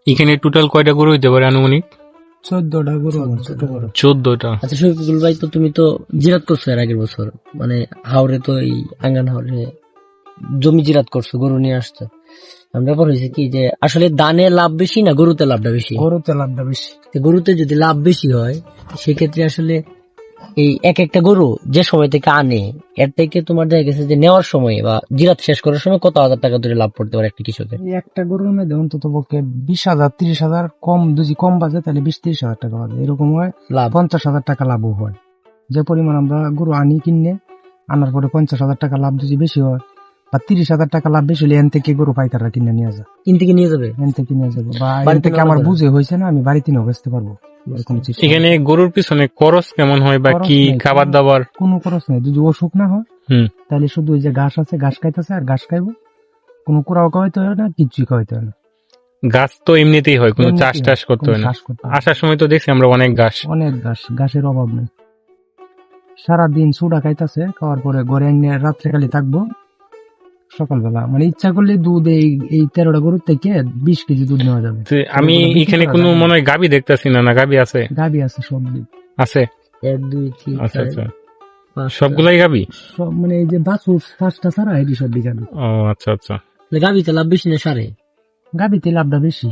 এখানে টোটাল কয়টা গরু হইতে পারে আনুমানিক? 14টা গরু আমার ছোট বড়। 14টা। আচ্ছা শফিকুল ভাই, তো তুমি তো জিরাত করছো এর আগের বছর, মানে হাওড়ে, তো এই আঙ্গান হাওড়ে জমি জিরাত করছো, গরু নিয়ে আসছো। ব্যাপার হয়েছে কি যে আসলে দানে লাভ বেশি না গরুতে লাভটা বেশি? গরুতে লাভটা বেশি। তো গরুতে যদি লাভ বেশি হয় সেক্ষেত্রে আসলে এই এক একটা গরু যে সময় থেকে আনে এর থেকে তোমার দেখা গেছে যে নেওয়ার সময় বা জিরাত শেষ করার সময় কত হাজার টাকা ধরে লাভ করতে পারে একটা কৃষকের? এই একটা গরুর মধ্যে অন্তত পক্ষে 20,000 30,000 কম, যদি কম বাজে তাহলে 20-30,000 টাকা বাজে, এরকম হয়। লাভ 50,000 টাকা লাভও হয়। যে পরিমাণ আমরা গরু আনি কিনে আনার পরে 50,000 টাকা লাভ যদি বেশি হয় বা 30,000 টাকা লাভ বেশি হলে এন থেকে গরু পাইকাররা কিনে নিয়ে যায়, কিন থেকে নিয়ে যাবে। এন থেকে নিয়ে যাবো, বা এন বাড়িতে থেকে নেওয়া আমার যাবে। বুঝে হয়েছে না, আমি বাড়িতে নিয়েও বেচতে পারবো। এরকম system। এখানে গরুর পিছনে খরচ কেমন হয় বা খরচ কি নেই, খাবার দাবার? কোনো খরচ নেই। যদি অসুখ না হয় হুম। তাহলে শুধু ওই যে ঘাস আছে, ঘাস খাইতেছে আর ঘাস খাইবো, কোনো কুড়াও খাওয়াইতে হয় না, কিছুই খাওয়াইতে হয় না। গাছ তো এমনিতেই হয়, কোনো এমনিতেই চাষ টাস করতে কোনো হয় না। চাষ করতে হয় না। আসার সময় তো দেখছি আমরা অনেক ঘাস। অনেক ঘাস, ঘাসের অভাব নেই। সারাদিন সুডা খাইতেছে, খাওয়ার পরে ঘরে এনে রাত্রে খালি থাকবো। সকালবেলা মানে ইচ্ছা করলে দুধ এই 13টা গরুর থেকে 20 কেজি দুধ নেওয়া যাবে। তো আমি এখানে কোনো মনে হয় গাবি দেখতেছি না, না গাবি আছে? গাবি আছে, সব আছে। 1 2 3 আচ্ছা 4 আচ্ছা, 5 সবগুলাই গাবি? সব, মানে এই যে বাছুর 5টা ছাড়া এটি সব বিঘাবি। ও আচ্ছা আচ্ছা। গাবিতে লাভ বেশি না সারে? গাবিতে লাভটা বেশি,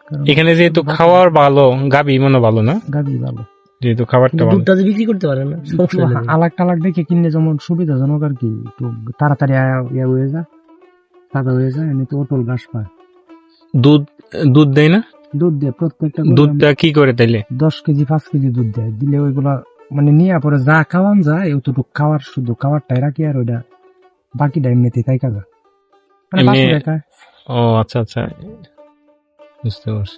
কারণ এখানে যেহেতু খাওয়ার ভালো, গাবি মনে ভালো না, গাবি ভালো। যেহেতু খাবারটা কিন্তু ভালো। দুধটা যে বিক্রি করতে পারে না, সমস্যা হয়ে যাবে। আলাক টালাক দেখে কিনলে যেমন সুবিধাজনক আর কি, একটু তাড়াতাড়ি ইয়ে হয়ে যায়, সাদা হয়ে যায়, এমনি তো অটল ঘাস পায়। দুধ দুধ দেয় না? দুধ দেয় প্রত্যেকটা গরু। দুধটা কি করে তাইলে? 10 কেজি 5 কেজি দুধ দেয়, দিলে ওইগুলা মানে নিয়ে পরে যা খাওয়ান যায় অতটুকু খাওয়ার, শুধু খাওয়ারটাই রাখি, আর ওইটা বাকিটা এমনিতেই তাই কাজা মানে এমনি? বাছুরে খায়। ও আচ্ছা আচ্ছা, বুঝতে পারছি।